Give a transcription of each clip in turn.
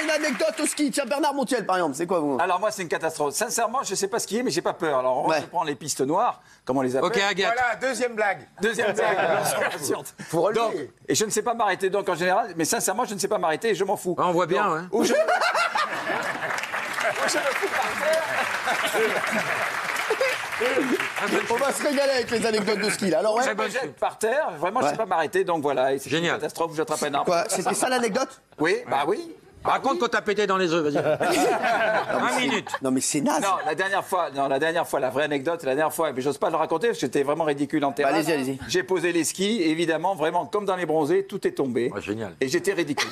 une anecdote au ski. Tiens, Bernard Montiel, par exemple, c'est quoi vous? Alors moi, c'est une catastrophe. Sincèrement, je sais pas skier, mais j'ai pas peur. Alors je prends les pistes noires, comment on les appelle. Ok, Agathe. Voilà, deuxième blague. Deuxième blague. Faut relever. Donc, et je ne sais pas m'arrêter. Donc en général, mais sincèrement, je ne sais pas m'arrêter et je m'en fous. Ah, on voit bien, Donc, ouais. Ou je... Ou je me fous par terre. On va se régaler avec les anecdotes de ski, là. Alors, ouais. Je me jette par terre. Vraiment, je ne sais pas m'arrêter. Donc voilà. Et c'est une Génial. catastrophe où j'attrape un arbre. Quoi? C'était ça l'anecdote? Oui, bah oui. Raconte quand t'as pété dans les œufs, vas-y. 1 minute. Non, mais c'est naze. Non, la dernière fois, la vraie anecdote, la dernière fois, mais j'ose pas le raconter parce que j'étais vraiment ridicule en terrain. Allez-y, allez-y. J'ai posé les skis, évidemment, vraiment comme dans les bronzés, tout est tombé. Ouais, génial. Et j'étais ridicule.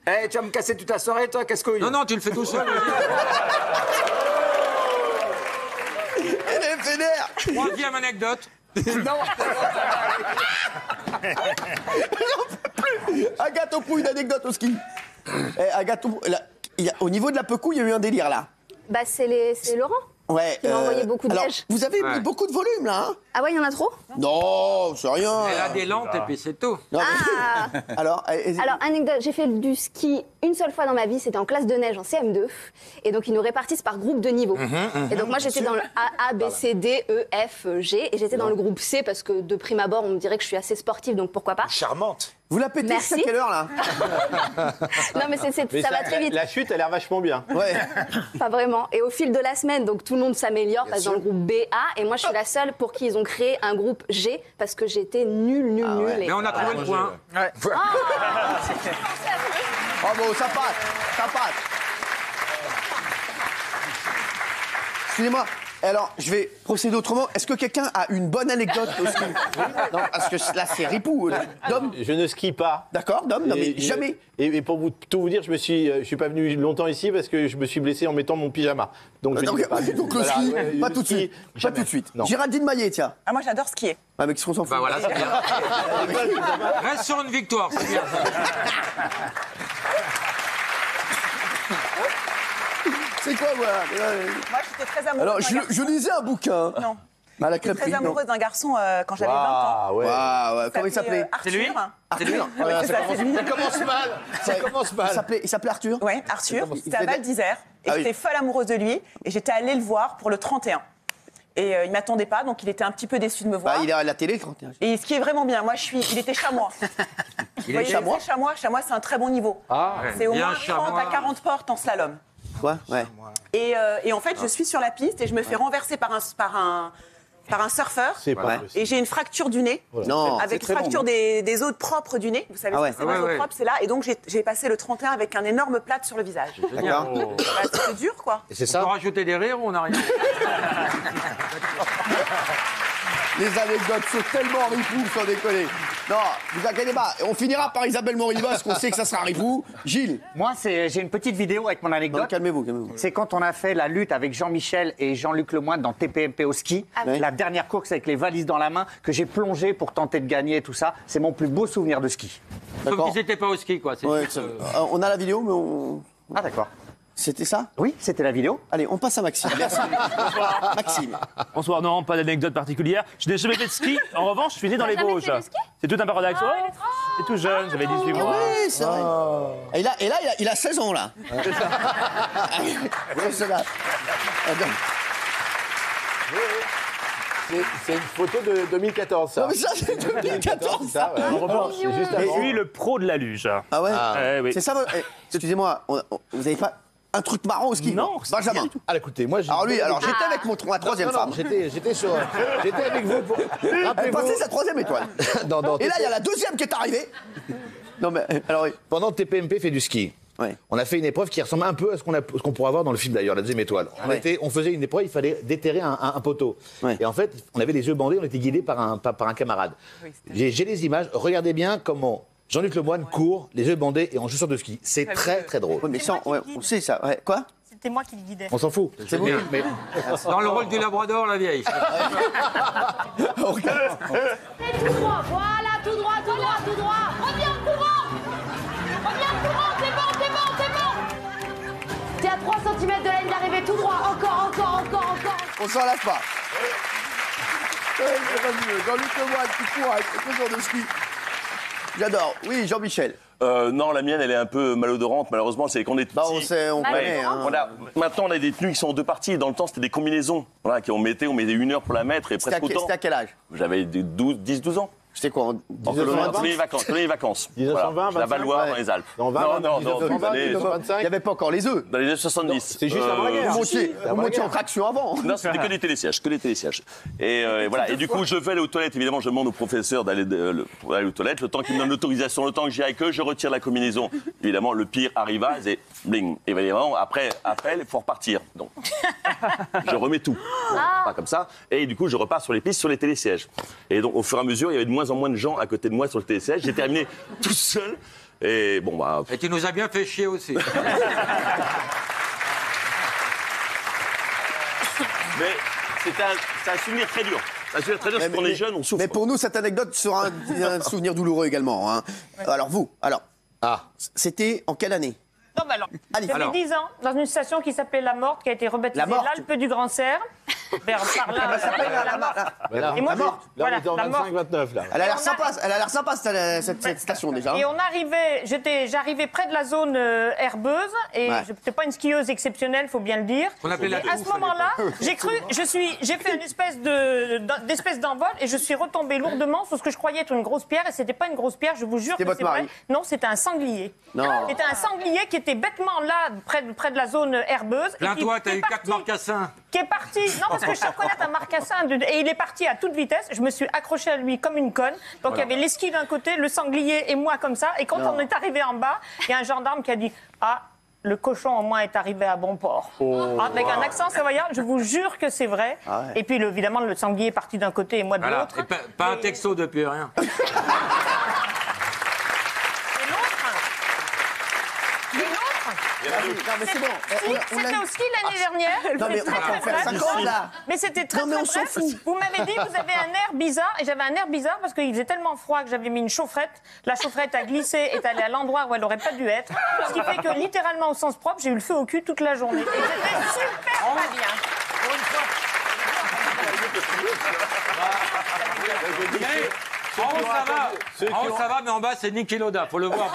Eh, tu vas me casser toute la soirée, toi, casse-couille. Non, non, tu le fais tout seul. Elle est vénère. Troisième anecdote. Agathe Opou, une anecdote au ski. Agathe Opou, au niveau de la Pecou, il y a eu un délire, là. Bah, c'est Laurent. Ouais. Il m'a envoyé beaucoup de alors, neige. vous avez mis Ouais. beaucoup de volume, là, hein? Ah ouais, il y en a trop? Non, c'est rien. Elle a des lentes et puis c'est tout. Non, mais- Ah. Alors, Alors, anecdote, j'ai fait du ski une seule fois dans ma vie, c'était en classe de neige en CM2. Et donc, ils nous répartissent par groupe de niveau. Et donc, moi, j'étais dans le A, B, C, D, E, F, G. Et j'étais dans le groupe C parce que de prime abord, on me dirait que je suis assez sportive, donc pourquoi pas. Charmante. vous la pétez Merci. à quelle heure, là? Non, mais ça va très vite. La chute a l'air vachement bien. Ouais. Pas vraiment. Et au fil de la semaine, donc tout le monde s'améliore, passe dans le groupe B, A. Et moi, je suis la seule pour qui ils ont créé un groupe G parce que j'étais nulle. Et Mais on a trouvé le point. Bravo, ça passe, ça passe. Excusez-moi. Alors, je vais procéder autrement. Est-ce que quelqu'un a une bonne anecdote au ski? Non, parce que là, c'est ripou. Dom? Je ne skie pas. D'accord, Dom? Non, mais Et- jamais. Et pour tout vous dire, je suis pas venu longtemps ici parce que je me suis blessé en mettant mon pyjama. Donc, je Donc, n'y vais pas. donc le Voilà, ski, ouais, pas le tout de ski, suite. Pas jamais. tout de suite. Non. Géraldine Maillet, tiens. Ah, moi, j'adore skier. Ah, mais qu'est-ce qu'on s'en fout? Bah voilà, c'est bien. Reste sur une victoire, c'est bien. C'est quoi, voilà? Moi, j'étais très amoureuse Alors, d'un garçon. je lisais un bouquin. Non. À la J'étais crêperie, très non. amoureuse d'un garçon quand j'avais 20 ans. Ah ouais. Waouh, ouais. Comment il s'appelait? Arthur. C'est lui Arthur. Voilà, c'est ça, c'est lui. ça commence mal. Ça commence mal. Il s'appelait Arthur? Ouais, Arthur. C'était à faisait- Val d'Isère. Et Ah oui. j'étais folle amoureuse de lui. Et j'étais allée le voir pour le 31. Et il m'attendait pas, donc il était un petit peu déçu de me voir. Bah, il est à la télé, 31. Et ce qui est vraiment bien, moi, il était chamois. Il est chamois. Chamois, c'est un très bon niveau. Ah. C'est au Il y a moins un chamois. 30 à 40 portes en slalom. Quoi? Ouais. Et en fait, je suis sur la piste et je me fais renverser par un surfeur. C'est pas Ouais. possible. Et j'ai une fracture du nez. Non, Avec c'est très fracture bon. des os propres du nez. Vous savez Ah ouais. ce que c'est, les Ah os ouais, propres, c'est là. Et donc, j'ai passé le 31 avec un énorme plâtre sur le visage. D'accord. Bah, c'est dur, quoi. Et c'est On peut ça. rajouter des rires ou on n'a rien? Les anecdotes sont tellement ripou, sans déconner. Non, vous inquiétez pas. On finira par Isabelle Morini parce qu'on sait que ça sera ripou. Gilles. Moi, j'ai une petite vidéo avec mon Non, anecdote. calmez-vous, calmez-vous. C'est quand on a fait la lutte avec Jean-Michel et Jean-Luc Lemoyne dans TPMP au ski. oui. La dernière course avec les valises dans la main, que j'ai plongé pour tenter de gagner et tout ça. C'est mon plus beau souvenir de ski. Sauf D'accord. qu'ils n'étaient pas au ski, quoi. C'est Ouais, juste, on a la vidéo, mais on. Ah, d'accord. C'était ça? Oui, c'était la vidéo. Allez, on passe à Maxime. Merci. Maxime. Bonsoir, non, pas d'anecdote particulière. Je n'ai jamais fait de ski. En revanche, je suis né dans les jamais Vosges. fait de ski C'est tout un paradoxe. Ah, Ouais, c'est tout jeune, j'avais 18 mois. Oui, c'est vrai. Et là, il a 16 ans, là. Ouais, c'est là. Attends. C'est une photo de 2014, ça. Non, mais ça, c'est 2014, ça. ouais. En revanche, C'est juste je avant. suis le pro de la luge. Ah ouais? Oui. C'est ça, excusez-moi, vous n'avez pas un truc marrant au ski? Non, c'est Benjamin. rien du tout. Ah, écoutez, moi, j'ai. Alors lui, alors j'étais avec ma troisième Non, non, femme. j'étais avec vous. Elle Rappelez-vous. passait sa troisième étoile. dans Et là, il y a la deuxième qui est arrivée. Non, mais alors oui. Pendant TPMP fait du ski. Ouais. On a fait une épreuve qui ressemble un peu à ce qu'on pourrait avoir dans le film d'ailleurs, la deuxième étoile. On faisait une épreuve, il fallait déterrer un poteau. Ouais. Et en fait, on avait les yeux bandés, on était guidés par un camarade. J'ai les images, regardez bien comment Jean-Luc Lemoyne court, les yeux bandés et en chaussures de ski. C'est très très drôle. Ouais, mais ça, ouais, on sait ça. Ouais. Quoi? C'était moi qui le guidais. On s'en fout. C'est bien. Mais Dans le rôle du Labrador, la vieille. Tout droit, voilà, tout droit, tout droit, tout droit. Reviens en courant. Reviens en courant, c'est bon, c'est bon, c'est bon. T'es à 3 cm de la ligne d'arrivée, tout droit, encore. On s'en lasse pas. Ouais, c'est pas mieux. Jean-Luc Lemoyne qui court avec les chaussures de ski. J'adore. Oui, Jean-Michel. Non, la mienne, elle est un peu malodorante, malheureusement. C'est qu'on est Bah, on petit. sait, on connaît. Hein. Maintenant, on a des tenues qui sont en deux parties. Et dans le temps, c'était des combinaisons. Voilà, on mettait 1 heure pour la mettre et presque autant. C'était à quel âge? J'avais 10-12 ans. C'était quoi? Pendant les vacances. 1920, Voilà, la Valois, ouais. dans les Alpes. Non, Il n'y avait pas encore les œufs. Dans les années 70. C'est juste avant la guerre. Vous montiez en traction avant. Non, c'était que des télésièges, Et voilà. Et du coup, je vais aller aux toilettes. Évidemment, je demande au professeur d'aller aux toilettes. Le temps qu'il me donne l'autorisation, le temps que j'y aille, que je retire la combinaison. Évidemment, le pire arriva, c'est bling. Et évidemment, après appel, il faut repartir. Donc, je remets tout. Donc, pas comme ça. Et du coup, je repars sur les pistes, sur les télésièges. Et donc, au fur et à mesure, il y avait de moins en moins de gens à côté de moi sur le télésiège. J'ai terminé tout seul. Et bon, bah. Et tu nous as bien fait chier aussi. Mais c'est un souvenir très dur. Un souvenir très dur, parce qu'on est jeune, on souffre. Mais pour nous, cette anecdote sera un souvenir douloureux également. Hein. Alors vous, c'était en quelle année? Non, mais alors, j'avais 10 ans, dans une station qui s'appelait La Morte, qui a été rebaptisée l'Alpe du Grand Cerf. Vers par là, la Morte. Et moi, Là, on était en la Morte. 25-29, là. Elle a l'air sympa, cette station déjà. Et on arrivait, j'arrivais près de la zone herbeuse, et je n'étais pas une skieuse exceptionnelle, faut bien le dire. On appelait la et à ce moment-là, j'ai fait une espèce d'envol, et je suis retombée lourdement sur ce que je croyais être une grosse pierre, et c'était pas une grosse pierre, je vous jure que c'est vrai. Non, c'était un sanglier. Non. C'était un sanglier qui était bêtement là, près de la zone herbeuse. Plains-toi, t'as eu 4 marcassins. Qui est parti, non parce que je sais reconnaître un marcassin, et il est parti à toute vitesse, je me suis accrochée à lui comme une conne, donc il y avait l'esquille d'un côté, le sanglier et moi comme ça, et quand on est arrivé en bas, il y a un gendarme qui a dit « Ah, le cochon au moins est arrivé à bon port avec un accent savoyard, je vous jure que c'est vrai. Et puis évidemment le sanglier est parti d'un côté et moi de l'autre. Et pas un texto depuis rien. Non, mais c'est bon. C'était au ski l'année dernière. Non, mais on va en faire 50 là. Mais c'était très bref. Vous m'avez dit que vous avez un air bizarre. Et j'avais un air bizarre parce qu'il faisait tellement froid que j'avais mis une chaufferette. La chaufferette a glissé et est allée à l'endroit où elle n'aurait pas dû être. Ce qui fait que littéralement au sens propre, j'ai eu le feu au cul toute la journée. Et c'était super pas bien. En haut, ça va, mais en bas, c'est Niki Loda. Faut le voir.